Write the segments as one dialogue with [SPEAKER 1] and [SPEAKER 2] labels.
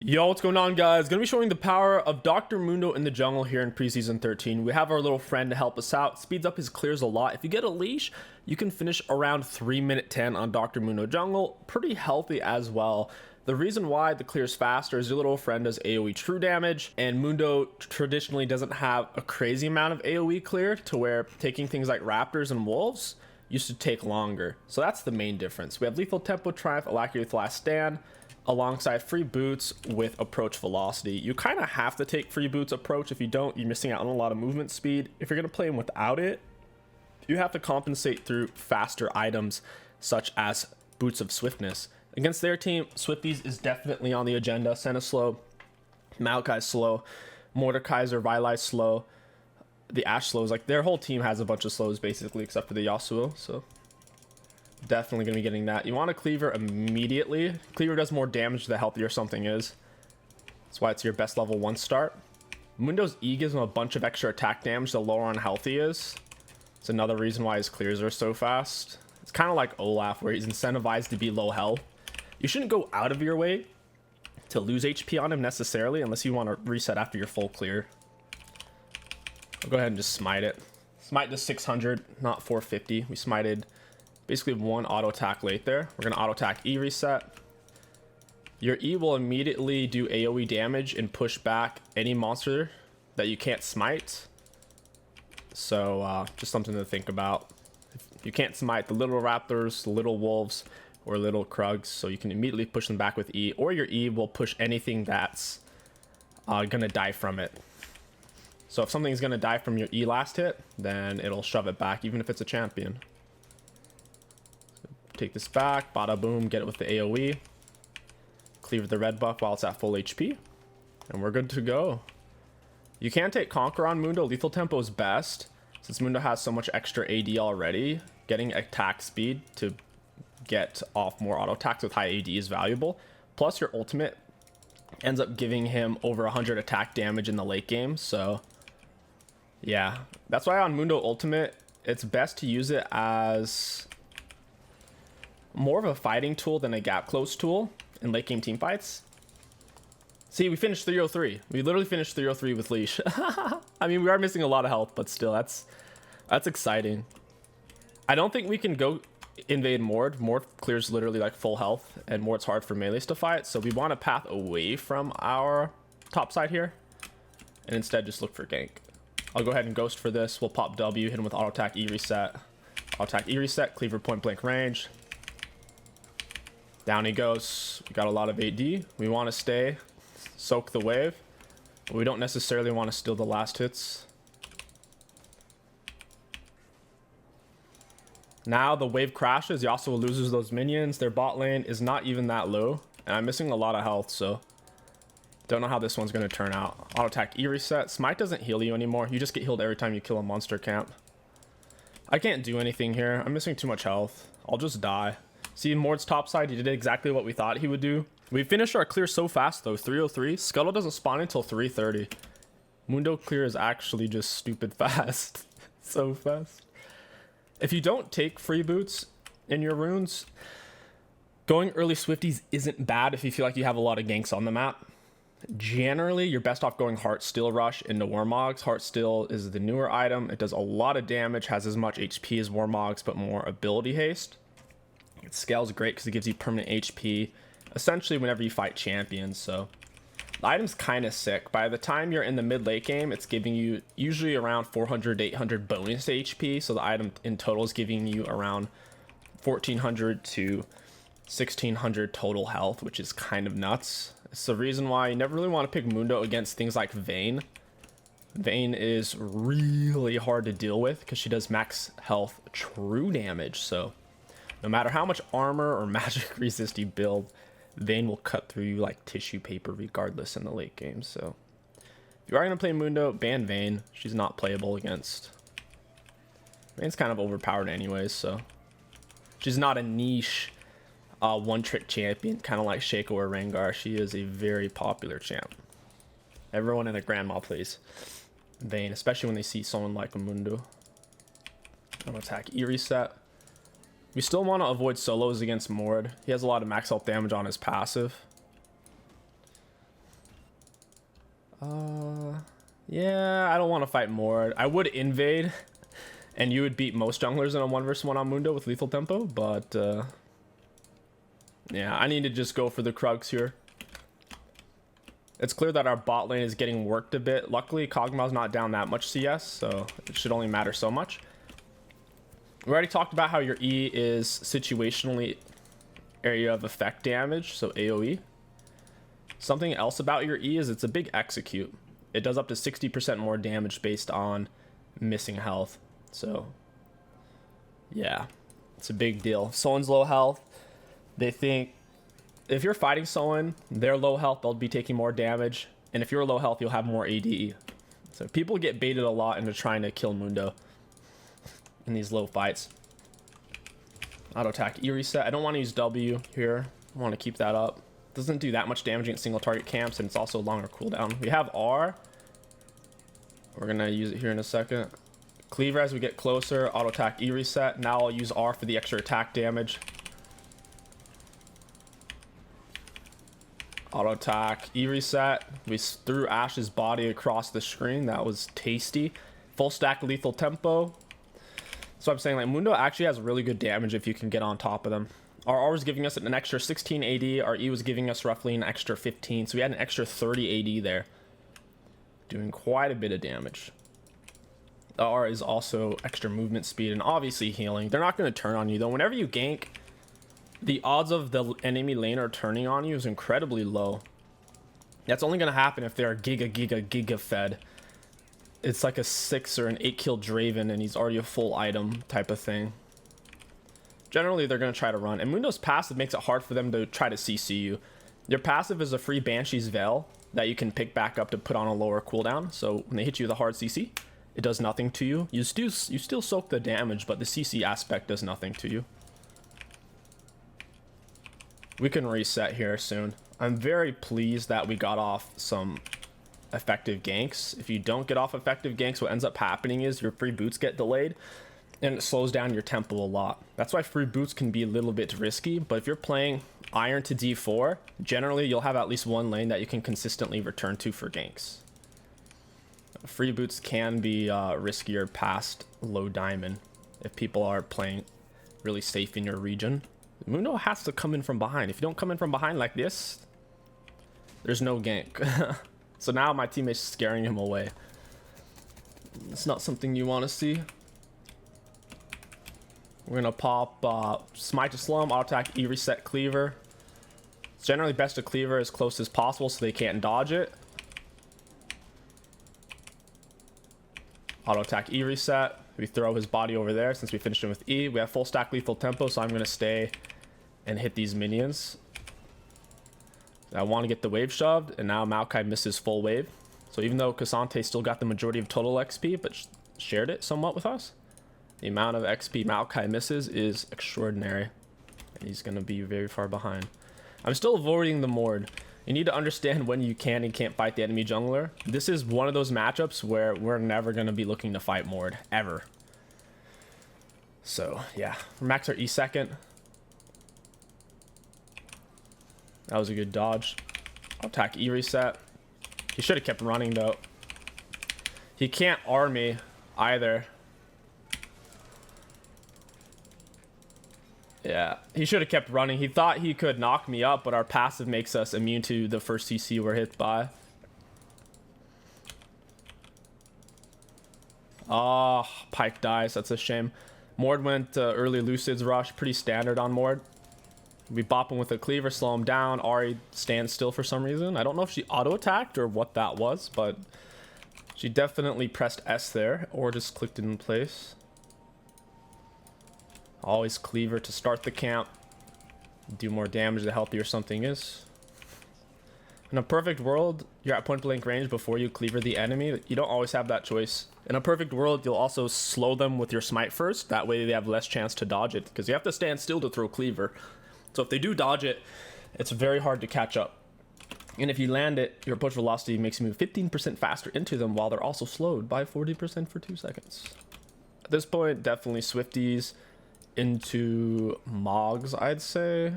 [SPEAKER 1] Yo, what's going on, guys? Gonna be showing the power of Dr.Mundo in the jungle here in preseason 13. We have our little friend to help us out. Speeds up his clears a lot. If you get a leash, you can finish around 3-minute 10 on Dr.Mundo jungle. Pretty healthy as well. The reason why the clears faster is your little friend does AoE true damage, and Mundo traditionally doesn't have a crazy amount of AoE cleared to where taking things like raptors and wolves used to take longer. So that's the main difference. We have lethal tempo triumph, alacrity with last stand, alongside free boots with approach velocity. You kind of have to take free boots approach. If you don't, you're missing out on a lot of movement speed. If you're going to play him without it, you have to compensate through faster items such as boots of swiftness. Against their team, Swifties is definitely on the agenda. Senna slow, Maokai slow, Mordekaiser, Vilai slow, the Ashe slows. Like, their whole team has a bunch of slows basically, except for the Yasuo. So definitely gonna be getting that. You want a cleaver immediately. Cleaver does more damage the healthier something is. That's why it's your best level 1 start. Mundo's E gives him a bunch of extra attack damage the lower unhealth he is. It's another reason why his clears are so fast. It's kind of like Olaf, where he's incentivized to be low health. You shouldn't go out of your way to lose HP on him necessarily, unless you want to reset after your full clear. I'll go ahead and just smite it. Smite the 600, not 450. We smited basically one auto attack late there. We're gonna auto attack E reset. Your E will immediately do AoE damage and push back any monster that you can't smite. So just something to think about. If you can't smite the little raptors, the little wolves, or little krugs, so you can immediately push them back with E, or your E will push anything that's gonna die from it. So if something's gonna die from your E last hit, then it'll shove it back, even if it's a champion. Take this back, bada boom, get it with the AoE. Cleave the red buff while it's at full HP. And we're good to go. You can take Conquer on Mundo. Lethal tempo is best. Since Mundo has so much extra AD already, getting attack speed to get off more auto attacks with high AD is valuable. Plus your ultimate ends up giving him over 100 attack damage in the late game. So yeah, that's why on Mundo Ultimate, it's best to use it as more of a fighting tool than a gap close tool in late game team fights. See, we finished 303. We literally finished 303 with leash. I mean, we are missing a lot of health, but still, that's exciting. I don't think we can go invade Mord. Mord clears literally like full health, and Mord's hard for melees to fight, so we want a path away from our top side here and instead just look for gank. I'll go ahead and ghost for this. We'll pop W, hit him with auto attack E reset. Auto attack E reset, cleaver point blank range. Down he goes. We got a lot of AD. We want to stay, soak the wave, but we don't necessarily want to steal the last hits. Now the wave crashes. Yasuo loses those minions. Their bot lane is not even that low, and I'm missing a lot of health, so don't know how this one's going to turn out. Auto attack E reset. Smite doesn't heal you anymore. You just get healed every time you kill a monster camp. I can't do anything here. I'm missing too much health. I'll just die. See, Mord's top side, he did exactly what we thought he would do. We finished our clear so fast though, 303. Scuttle doesn't spawn until 330. Mundo clear is actually just stupid fast. So fast. If you don't take free boots in your runes, going early Swifties isn't bad if you feel like you have a lot of ganks on the map. Generally, you're best off going Heartsteel Rush into Warmogs. Heartsteel is the newer item. It does a lot of damage, has as much HP as Warmogs, but more ability haste. It scales great because it gives you permanent HP essentially whenever you fight champions. So the item's kind of sick. By the time you're in the mid late game, it's giving you usually around 400 to 800 bonus HP. So the item in total is giving you around 1400 to 1600 total health, which is kind of nuts. It's the reason why you never really want to pick Mundo against things like Vayne. Vayne is really hard to deal with because she does max health true damage. So no matter how much armor or magic resist you build, Vayne will cut through you like tissue paper regardless in the late game. So if you are going to play Mundo, ban Vayne. She's not playable against. Vayne's kind of overpowered anyways, so she's not a niche one-trick champion, kind of like Shaco or Rengar. She is a very popular champ. Everyone in the grandma plays Vayne, especially when they see someone like a Mundo. I'm gonna attack E reset. We still want to avoid solos against Mord. He has a lot of max health damage on his passive. Yeah, I don't want to fight Mord. I would invade, and you would beat most junglers in a 1v1 on Mundo with lethal tempo, but yeah, I need to just go for the Krugs here. It's clear that our bot lane is getting worked a bit. Luckily, Kog'Maw's not down that much CS, so it should only matter so much. We already talked about how your E is situationally area of effect damage, so AoE. Something else about your E is it's a big execute. It does up to 60% more damage based on missing health. So, yeah, it's a big deal. If someone's low health, they think if you're fighting someone, they're low health, they'll be taking more damage. And if you're low health, you'll have more ADE. So people get baited a lot into trying to kill Mundo in these low fights. Auto attack E reset. I don't want to use W here. I want to keep that up. Doesn't do that much damage against single target camps, and it's also longer cooldown. We have R. We're going to use it here in a second. Cleaver as we get closer. Auto attack E reset. Now I'll use R for the extra attack damage. Auto attack E reset. We threw Ash's body across the screen. That was tasty. Full stack lethal tempo. So I'm saying like Mundo actually has really good damage if you can get on top of them. Our R was giving us an extra 16 AD. Our E was giving us roughly an extra 15. So we had an extra 30 AD there. Doing quite a bit of damage. The R is also extra movement speed and obviously healing. They're not going to turn on you though. Whenever you gank, the odds of the enemy laner turning on you is incredibly low. That's only going to happen if they're giga fed. It's like a 6 or an 8 kill Draven and he's already a full item type of thing. Generally, they're going to try to run. And Mundo's passive makes it hard for them to try to CC you. Their passive is a free Banshee's Veil that you can pick back up to put on a lower cooldown. So when they hit you with a hard CC, it does nothing to you. You still soak the damage, but the CC aspect does nothing to you. We can reset here soon. I'm very pleased that we got off some effective ganks. If you don't get off effective ganks, what ends up happening is your free boots get delayed and it slows down your tempo a lot. That's why free boots can be a little bit risky, but if you're playing Iron to D4, generally you'll have at least one lane that you can consistently return to for ganks. Free boots can be riskier past low diamond if people are playing really safe in your region. Mundo has to come in from behind. If you don't come in from behind like this, there's no gank. So now my teammate's scaring him away. It's not something you want to see. We're going to pop Smite to Slum, auto attack E reset Cleaver. It's generally best to Cleaver as close as possible so they can't dodge it. Auto attack E reset. We throw his body over there since we finished him with E. We have full stack lethal tempo, so I'm going to stay and hit these minions. I want to get the wave shoved, and now Maokai misses full wave. So even though Cassante still got the majority of total XP, but shared it somewhat with us, the amount of XP Maokai misses is extraordinary. And he's going to be very far behind. I'm still avoiding the Mord. You need to understand when you can and can't fight the enemy jungler. This is one of those matchups where we're never going to be looking to fight Mord, ever. So, yeah. Max our E second. That was a good dodge. I'll attack E reset. He should have kept running though. He can't R me either. Yeah, he should have kept running. He thought he could knock me up, but our passive makes us immune to the first CC we're hit by. Oh, Pike dies. That's a shame. Mord went early Lucid's rush. Pretty standard on Mord. We bop him with a Cleaver, slow him down. Ahri stands still for some reason. I don't know if she auto-attacked or what that was, but she definitely pressed S there or just clicked it in place. Always Cleaver to start the camp. Do more damage the healthier something is. In a perfect world, you're at point blank range before you Cleaver the enemy. You don't always have that choice. In a perfect world, you'll also slow them with your Smite first. That way they have less chance to dodge it, because you have to stand still to throw Cleaver. So if they do dodge it, it's very hard to catch up. And if you land it, your approach velocity makes you move 15% faster into them while they're also slowed by 40% for 2 seconds. At this point, definitely Swifties into Moggs, I'd say.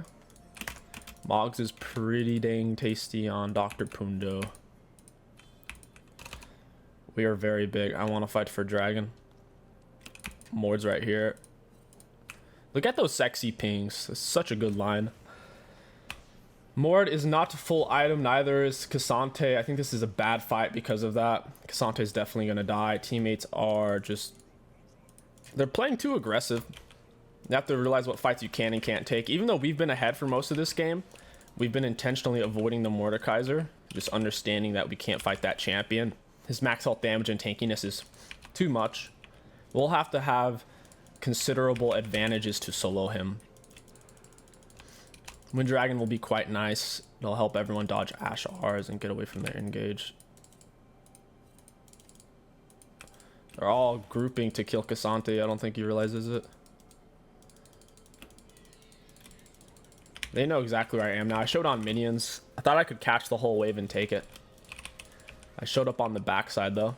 [SPEAKER 1] Moggs is pretty dang tasty on Dr.Mundo. We are very big. I want to fight for dragon. Mord's right here. Look at those sexy pings. It's such a good line. Mord is not full item, neither is Cassante. I think this is a bad fight because of that. Cassante is definitely going to die. Teammates are just... they're playing too aggressive. You have to realize what fights you can and can't take. Even though we've been ahead for most of this game, we've been intentionally avoiding the Mordekaiser. Just understanding that we can't fight that champion. His max health damage and tankiness is too much. We'll have to have considerable advantages to solo him. Wind Dragon will be quite nice. It'll help everyone dodge Ash R's and get away from their engage. They're all grouping to kill Cassante. I don't think he realizes it. They know exactly where I am now. I showed on minions. I thought I could catch the whole wave and take it. I showed up on the backside though.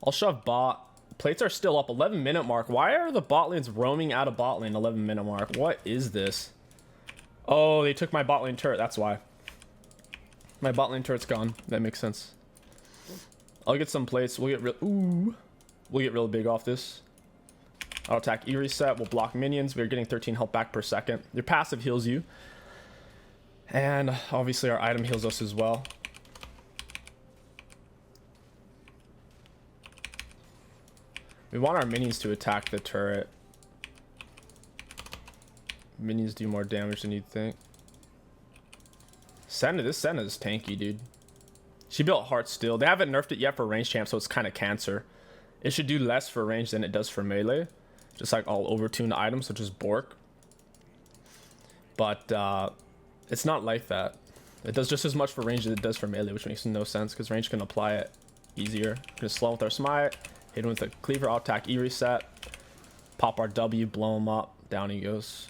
[SPEAKER 1] I'll shove bot. Plates are still up. 11-minute mark. Why are the bot lanes roaming out of bot lane? 11-minute mark. What is this? Oh, they took my bot lane turret. That's why. My bot lane turret's gone. That makes sense. I'll get some plates. We'll get real... ooh. We'll get real big off this. I'll attack E reset. We'll block minions. We're getting 13 health back per second. Your passive heals you. And obviously our item heals us as well. We want our minions to attack the turret. Minions do more damage than you'd think. Senna, this Senna is tanky, dude. She built Heart Steel. They haven't nerfed it yet for range champ, so it's kind of cancer. It should do less for range than it does for melee. Just like all overtuned items, such as Bork. But it's not like that. It does just as much for range as it does for melee, which makes no sense because range can apply it easier. We're gonna slow with our smite. Hit him with a cleaver. I'll attack E reset. Pop our W, blow him up. Down he goes.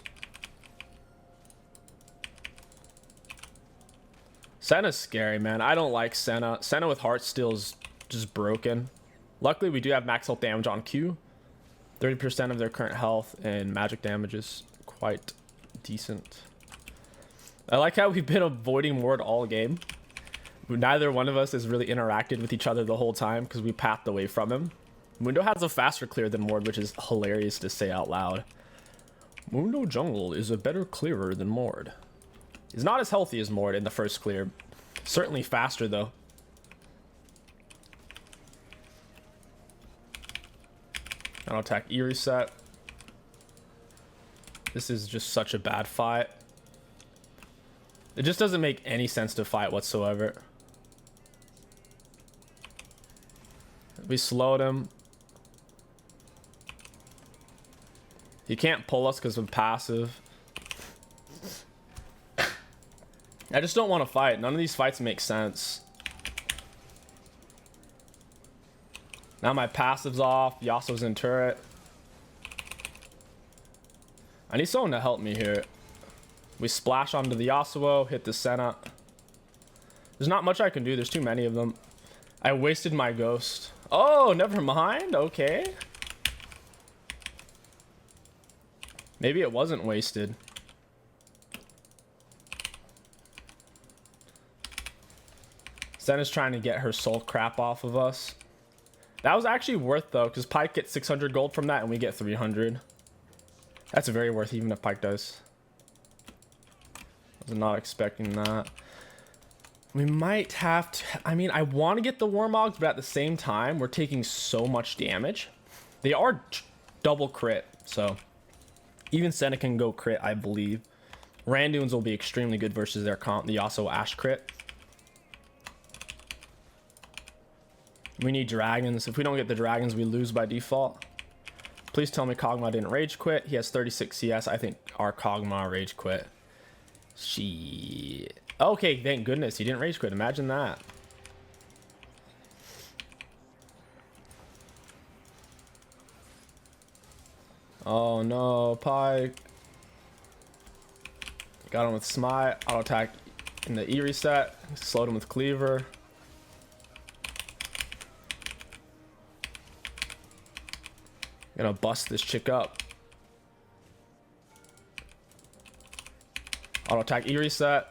[SPEAKER 1] Senna's scary, man. I don't like Senna. Senna with Heart Steel is just broken. Luckily, we do have max health damage on Q. 30% of their current health and magic damage is quite decent. I like how we've been avoiding Ward all game. Neither one of us has really interacted with each other the whole time because we pathed away from him. Mundo has a faster clear than Mord, which is hilarious to say out loud. Mundo jungle is a better clearer than Mord. He's not as healthy as Mord in the first clear. Certainly faster though. I'll attack E reset. This is just such a bad fight. It just doesn't make any sense to fight whatsoever. We slowed him. He can't pull us because of passive. I just don't want to fight. None of these fights make sense. Now my passive's off. Yasuo's in turret. I need someone to help me here. We splash onto the Yasuo, hit the Senna. There's not much I can do. There's too many of them. I wasted my ghost. Oh, never mind. Okay. Maybe it wasn't wasted. Senna's trying to get her soul crap off of us. That was actually worth though, because Pyke gets 600 gold from that and we get 300. That's very worth even if Pyke does. I was not expecting that. We might have to... I mean, I want to get the Warmogs, but at the same time, we're taking so much damage. They are double crit, so... Even Senna can go crit, I believe. Randuins will be extremely good versus their comp, the Yasuo Ash crit. We need dragons. If we don't get the dragons, we lose by default. Please tell me Kog'Maw didn't rage quit. He has 36 CS. I think our Kog'Maw rage quit. Shit. Okay, thank goodness he didn't rage quit. Imagine that. Oh no, Pyke. Got him with smite. Auto attack in the E reset. Slowed him with cleaver. Gonna bust this chick up. Auto attack E reset.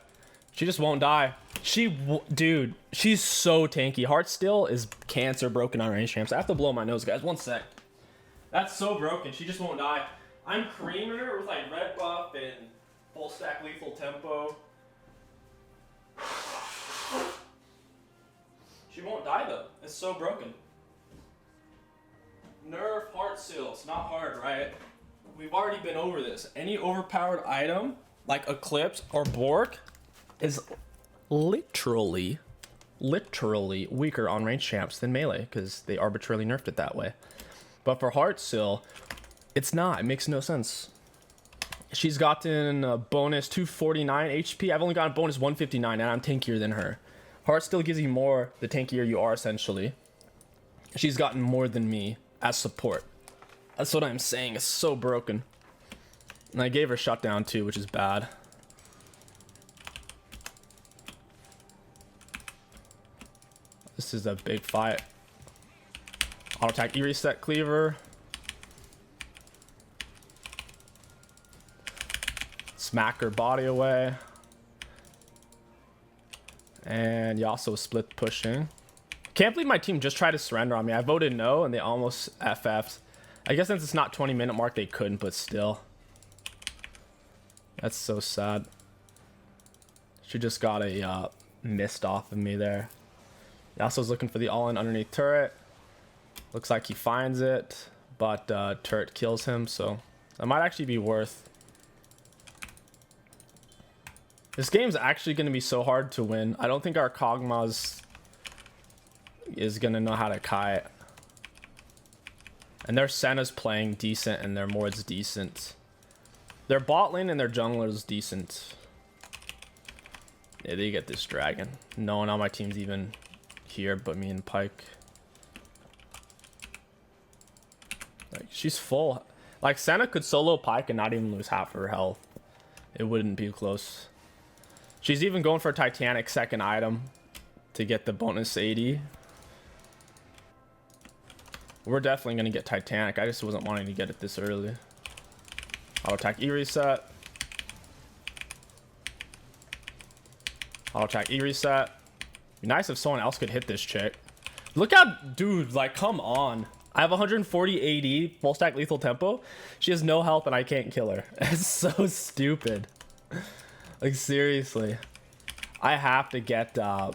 [SPEAKER 1] She just won't die. Dude, she's so tanky. Heartsteel is cancer broken on range champs. I have to blow my nose, guys. 1 sec. That's so broken. She just won't die. I'm creaming her with like red buff and full stack lethal tempo. She won't die though. It's so broken. Nerf Heartsteel. It's not hard, right? We've already been over this. Any overpowered item like Eclipse or Bork is literally weaker on range champs than melee because they arbitrarily nerfed it that way. But for Heartsteel, it's not. It makes no sense. She's gotten a bonus 249 HP. I've only gotten bonus 159 and I'm tankier than her. Heartsteel gives you more the tankier you are, essentially. She's gotten more than me as support. That's what I'm saying. It's so broken. And I gave her shutdown too, which is bad. This is a big fight. Auto attack E-reset cleaver. Smack her body away. And Yasuo split pushing. Can't believe my team just tried to surrender on me. I voted no and they almost FF'd. I guess since it's not 20-minute mark they couldn't, but still. That's so sad. She just got a missed off of me there. Yasuo's looking for the all-in underneath turret. Looks like he finds it, but turret kills him, so that might actually be worth. This game's actually going to be so hard to win. I don't think our Kog'Maw is going to know how to kite. And their Senna's playing decent and their Mord's decent. Their bot lane and their jungler's decent. Yeah, they get this dragon. No one on my team's even here but me and Pyke. Like, she's full. Like, Senna could solo Pyke and not even lose half her health. It wouldn't be close. She's even going for a Titanic second item to get the bonus 80. We're definitely going to get Titanic. I just wasn't wanting to get it this early. Auto attack E-reset. Auto attack E-reset. Be nice if someone else could hit this chick. Look how, dude, like, come on. I have 140 AD, full stack lethal tempo. She has no health and I can't kill her. It's so stupid. Like, seriously. I have to get, I'm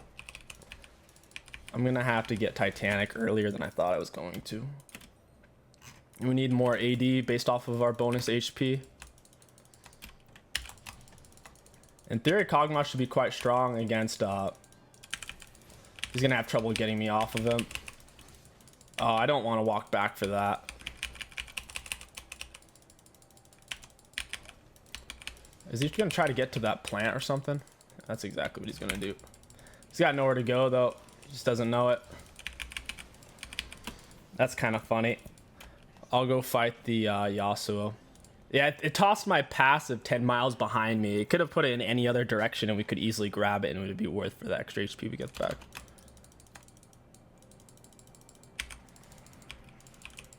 [SPEAKER 1] gonna have to get Titanic earlier than I thought I was going to. We need more AD based off of our bonus HP. In theory, Kog'Maw should be quite strong against, he's gonna have trouble getting me off of him. Oh, I don't want to walk back for that. Is he gonna try to get to that plant or something? That's exactly what he's gonna do. He's got nowhere to go though. He just doesn't know it. That's kind of funny. I'll go fight the Yasuo. Yeah, it tossed my passive 10 miles behind me. It could have put it in any other direction and we could easily grab it and it would be worth for the extra HP we get back.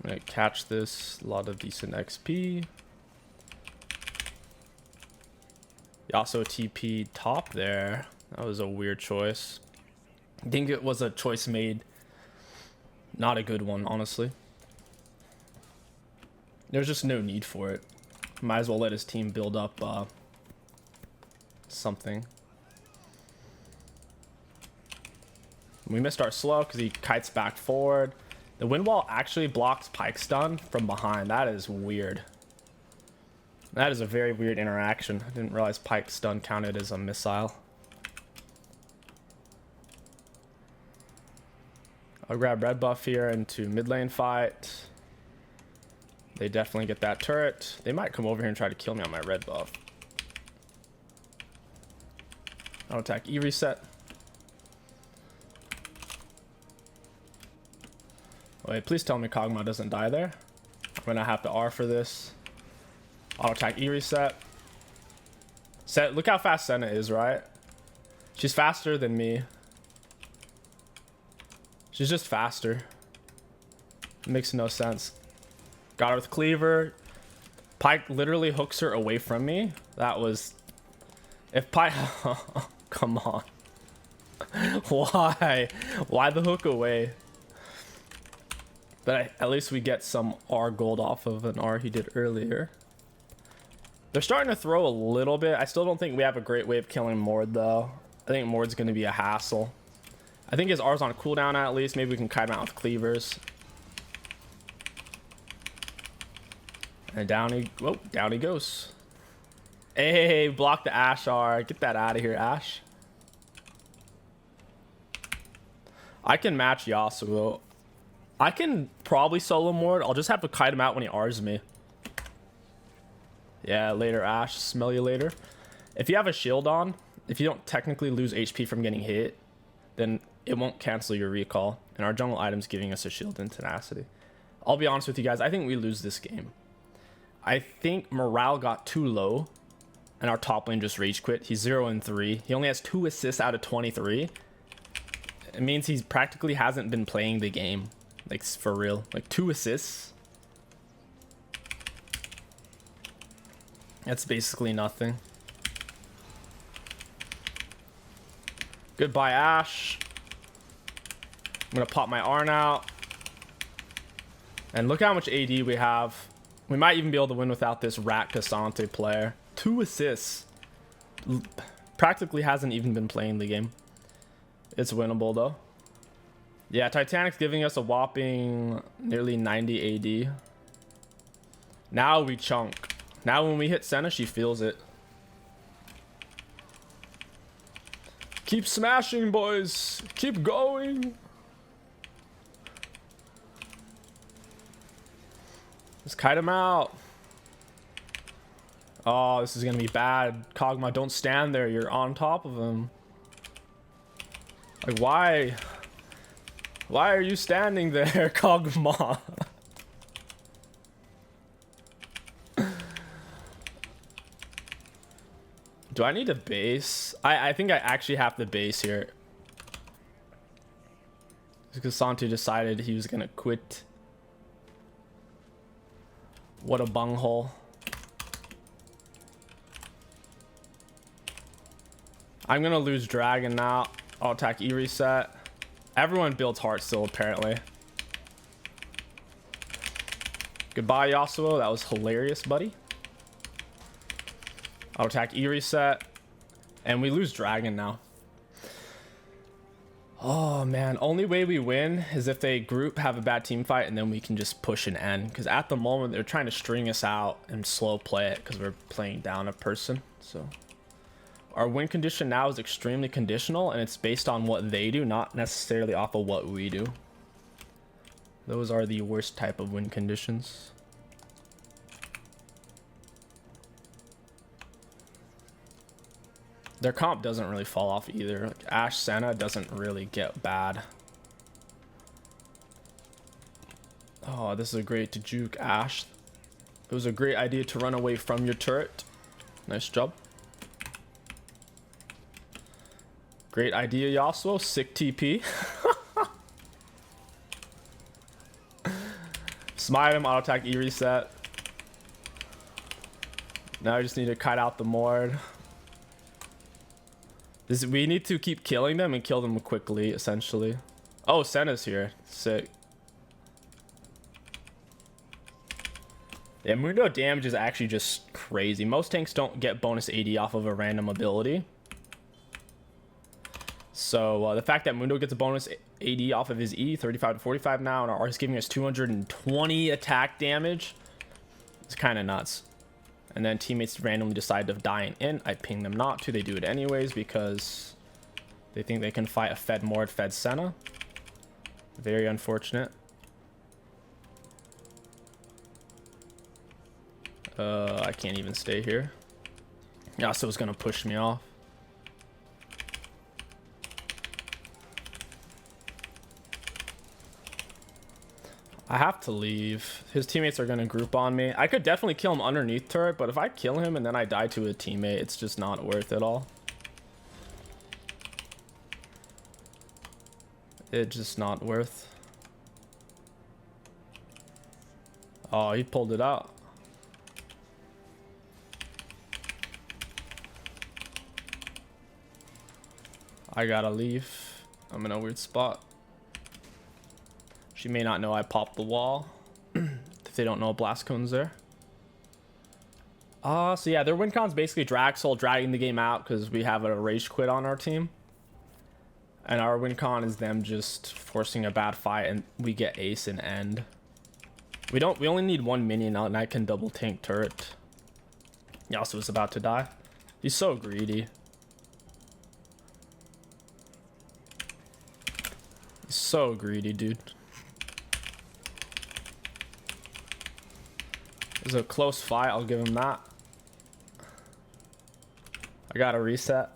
[SPEAKER 1] I'm gonna catch this. A lot of decent XP. Yasuo TP top there. That was a weird choice. I think it was a choice made. Not a good one, honestly. There's just no need for it. Might as well let his team build up something. We missed our slow because he kites back forward. The wind wall actually blocks Pyke's stun from behind. That is weird. That is a very weird interaction. I didn't realize Pyke's stun counted as a missile. I'll grab red buff here into mid lane fight. They definitely get that turret. They might come over here and try to kill me on my red buff. I'll attack E-reset. Wait, please tell me Kog'Maw doesn't die there. I'm gonna have to R for this. Auto attack E-reset. Look how fast Senna is, right? She's faster than me. She's just faster. It makes no sense. Got her with cleaver. Pyke literally hooks her away from me. That was... If Pyke... Come on. Why? Why the hook away? But at least we get some R gold off of an R he did earlier. They're starting to throw a little bit. I still don't think we have a great way of killing Mord, though. I think Mord's going to be a hassle. I think his R's on cooldown at least. Maybe we can kite him out with cleavers. And down he goes. Hey, block the Ashe R. Get that out of here, Ashe. I can match Yasuo. I can probably solo Mord. I'll just have to kite him out when he R's me. Yeah, later, Ashe. Smell you later. If you have a shield on, if you don't technically lose HP from getting hit, then it won't cancel your recall. And our jungle item's giving us a shield and tenacity. I'll be honest with you guys. I think we lose this game. I think morale got too low. And our top lane just rage quit. He's 0-3. He only has 2 assists out of 23. It means he practically hasn't been playing the game. Like, for real. Like, 2 assists. That's basically nothing. Goodbye, Ashe. I'm gonna pop my Arn out. And look how much AD we have. We might even be able to win without this rat Cassante player. 2 assists. Practically hasn't even been playing the game. It's winnable though. Yeah, Titanic's giving us a whopping nearly 90 AD. Now we chunk. Now when we hit Senna, she feels it. Keep smashing, boys. Keep going. Let's kite him out. Oh, this is gonna be bad. Kog'Maw, don't stand there. You're on top of him. Like, why? Why are you standing there, Kog'Maw? Do I need a base? I think I actually have the base here. Because Santu decided he was gonna quit. What a bunghole. I'm gonna lose Dragon now. I'll attack E reset. Everyone builds heart still, apparently. Goodbye, Yasuo. That was hilarious, buddy. I'll attack E reset. And we lose Dragon now. Oh, man. Only way we win is if they group, have a bad team fight, and then we can just push an end. Because at the moment, they're trying to string us out and slow play it because we're playing down a person. So our win condition now is extremely conditional, and it's based on what they do, not necessarily off of what we do. Those are the worst type of win conditions. Their comp doesn't really fall off either. Like Ashe Senna doesn't really get bad. Oh, this is a great to juke Ashe. It was a great idea to run away from your turret. Nice job. Great idea, Yasuo. Sick TP. Smite him, auto attack E reset. Now I just need to kite out the Mord. We need to keep killing them and kill them quickly, essentially. Oh, Senna's here. Sick. Yeah, Mundo damage is actually just crazy. Most tanks don't get bonus AD off of a random ability. So the fact that Mundo gets a bonus AD off of his E, 35 to 45 now, and our R is giving us 220 attack damage, it's kind of nuts. And then teammates randomly decide to die in. I ping them not to. They do it anyways because they think they can fight a Fed Mord, Fed Senna. Very unfortunate. I can't even stay here. Yasuo's gonna push me off. I have to leave. His teammates are going to group on me. I could definitely kill him underneath turret, but if I kill him and then I die to a teammate, it's just not worth it all. It's just not worth. Oh, he pulled it out. I gotta leave. I'm in a weird spot. She may not know I popped the wall. If they don't know blast cone's there. So yeah, their win con's basically Draxel dragging the game out because we have a rage quit on our team. And our win con is them just forcing a bad fight and we get ace and end. We only need one minion and I can double tank turret. Yasuo is about to die. He's so greedy. He's so greedy, dude. It's a close fight, I'll give him that. I gotta reset.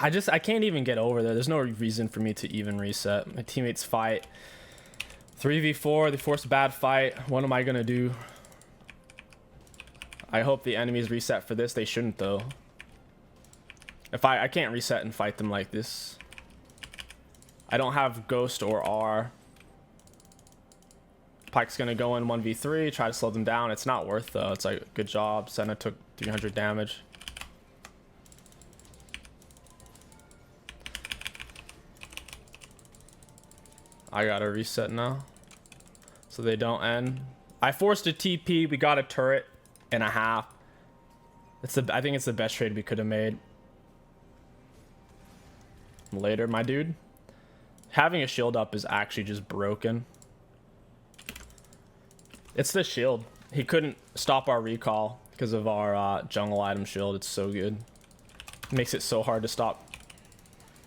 [SPEAKER 1] I can't even get over there. There's no reason for me to even reset. My teammates fight 3v4. They force a bad fight. What am I gonna do? I hope the enemies reset for this. They shouldn't though. If I can't reset and fight them like this. I don't have ghost or R. Pyke's gonna go in 1v3, try to slow them down. It's not worth though. It's like, good job. Senna took 300 damage. I gotta reset now. So they don't end. I forced a TP. We got a turret and a half. I think it's the best trade we could have made. Later, my dude. Having a shield up is actually just broken. It's the shield. He couldn't stop our recall because of our jungle item shield. It's so good. It makes it so hard to stop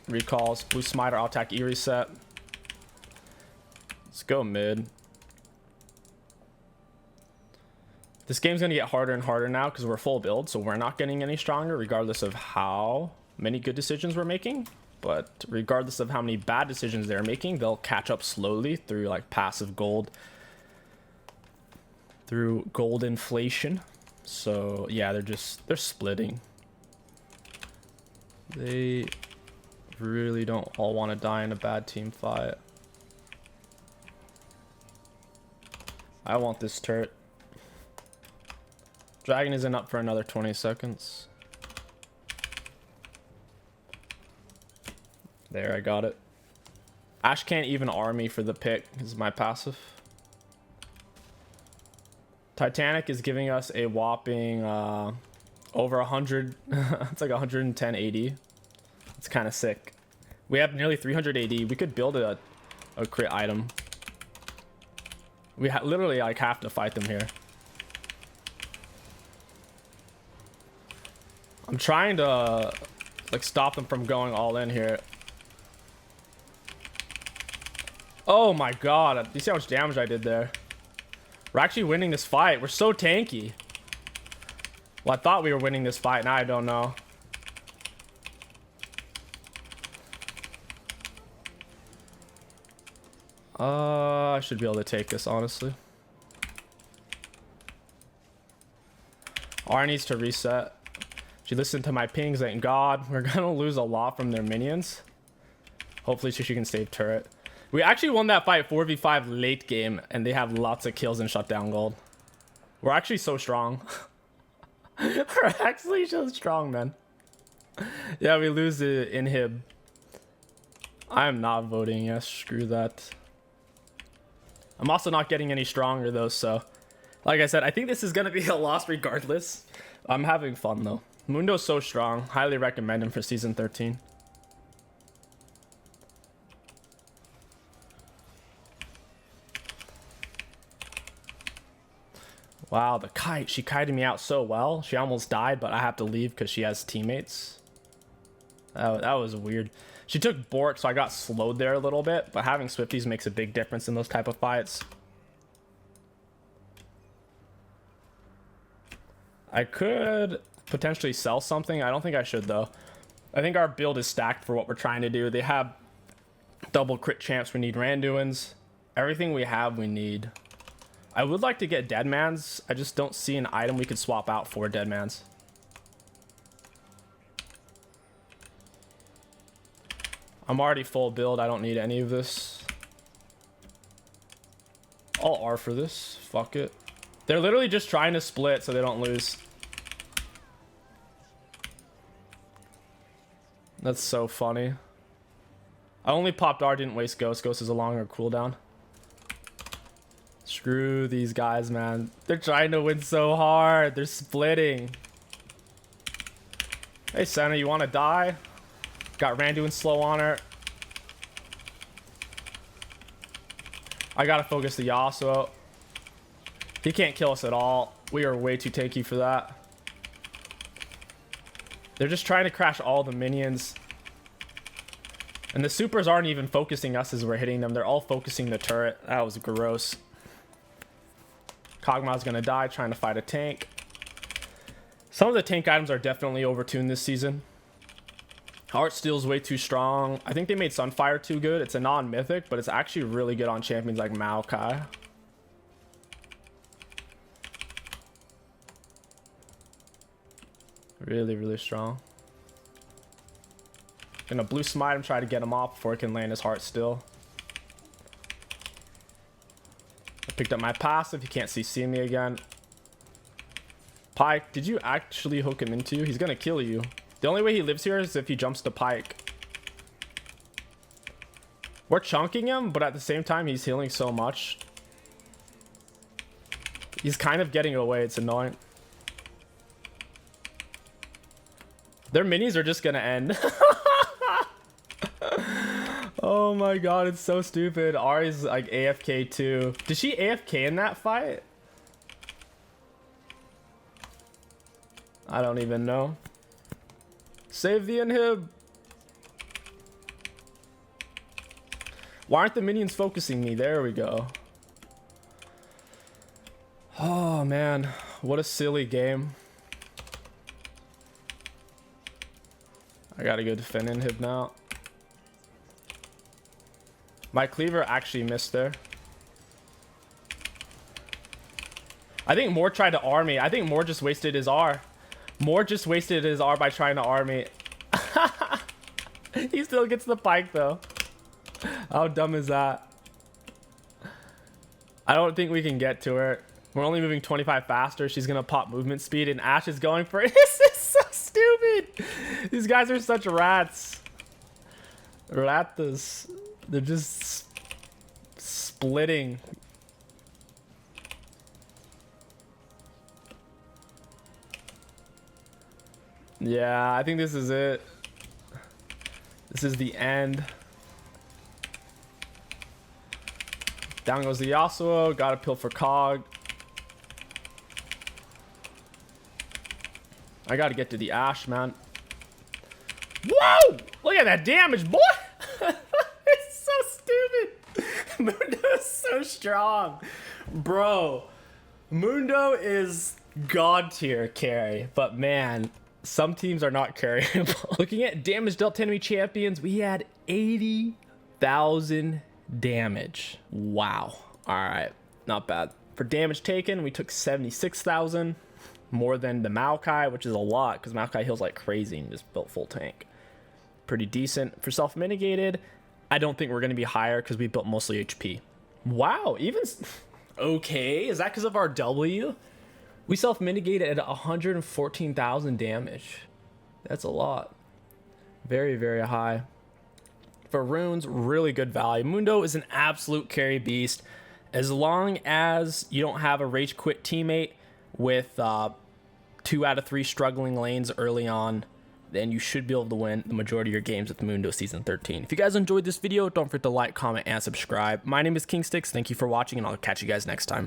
[SPEAKER 1] recalls. Blue smiter, I'll attack E reset. Let's go mid. This game's gonna get harder and harder now because we're full build, so we're not getting any stronger regardless of how many good decisions we're making. But regardless of how many bad decisions they're making, they'll catch up slowly through like passive gold. Through gold inflation. So yeah, they're splitting. They really don't all want to die in a bad team fight. I want this turret. Dragon isn't up for another 20 seconds. There, I got it. Ash can't even army for the pick. This is my passive. Titanic is giving us a whopping over 100. It's like 110 AD. It's kind of sick. We have nearly 300 AD. We could build a crit item. We literally like have to fight them here. I'm trying to like stop them from going all in here. Oh my god, do you see how much damage I did there? We're actually winning this fight. We're so tanky. Well, I thought we were winning this fight. Now I don't know. I should be able to take this, honestly. R needs to reset. She listened to my pings, thank God. We're gonna lose a lot from their minions. Hopefully she can save turret. We actually won that fight 4v5 late game, and they have lots of kills and shutdown gold. We're actually so strong. We're actually so strong, man. Yeah, we lose the inhib. I am not voting yes. Screw that. I'm also not getting any stronger, though, so... Like I said, I think this is going to be a loss regardless. I'm having fun, though. Mundo's so strong. Highly recommend him for Season 13. Wow, the kite. She kited me out so well. She almost died, but I have to leave because she has teammates. That was weird. She took Bork, so I got slowed there a little bit, but having Swifties makes a big difference in those type of fights. I could potentially sell something. I don't think I should, though. I think our build is stacked for what we're trying to do. They have double crit champs. We need Randuins. Everything we have, we need. I would like to get Deadmans. I just don't see an item we could swap out for Deadmans. I'm already full build. I don't need any of this. I'll R for this. Fuck it. They're literally just trying to split so they don't lose. That's so funny. I only popped R, didn't waste Ghost. Ghost is a longer cooldown. Screw these guys, man. They're trying to win so hard. They're splitting. Hey, Senna, you want to die? Got Randu and slow on her. I gotta focus the Yasuo. He can't kill us at all. We are way too tanky for that. They're just trying to crash all the minions. And the supers aren't even focusing us as we're hitting them. They're all focusing the turret. That was gross. Kog'Maw's gonna die trying to fight a tank. Some of the tank items are definitely overtuned this season. Heartsteel's way too strong. I think they made Sunfire too good. It's a non-mythic, but it's actually really good on champions like Maokai. Really, really strong. Gonna blue smite him, try to get him off before he can land his Heartsteel. I picked up my passive. He can't see me again. Pyke, did you actually hook him into you? He's gonna kill you. The only way he lives here is if he jumps to Pyke. We're chunking him, but at the same time, he's healing so much. He's kind of getting away. It's annoying. Their minis are just gonna end. Oh my god, it's so stupid. Ari's like AFK too. Did she AFK in that fight? I don't even know. Save the inhib. Why aren't the minions focusing me? There we go. Oh man, what a silly game. I gotta go defend inhib now. My cleaver actually missed there. I think Moore tried to R me. I think Moore just wasted his R. Moore just wasted his R by trying to R me. He still gets the Pyke though. How dumb is that? I don't think we can get to her. We're only moving 25 faster. She's gonna pop movement speed and Ashe is going for it. This is so stupid. These guys are such rats. Ratas. They're just splitting. Yeah, I think this is it. This is the end. Down goes the Yasuo. Got a pill for Cog. I gotta get to the Ashe, man. Whoa! Look at that damage, boy! It's so stupid. Mundo is so strong. Bro, Mundo is god tier carry, but man, some teams are not carryable. Looking at damage dealt to enemy champions, we had 80,000 damage. Wow. All right, not bad. For damage taken, we took 76,000, more than the Maokai, which is a lot because Maokai heals like crazy and just built full tank. Pretty decent. For self-mitigated, I don't think we're going to be higher because we built mostly HP. Wow, even okay. Is that because of our W? We self-mitigated at 114,000 damage. That's a lot. Very, very high. For runes, really good value. Mundo is an absolute carry beast. As long as you don't have a rage quit teammate with 2 out of 3 struggling lanes early on, then you should be able to win the majority of your games with Mundo Season 13. If you guys enjoyed this video, don't forget to like, comment, and subscribe. My name is KingSticks. Thank you for watching, and I'll catch you guys next time.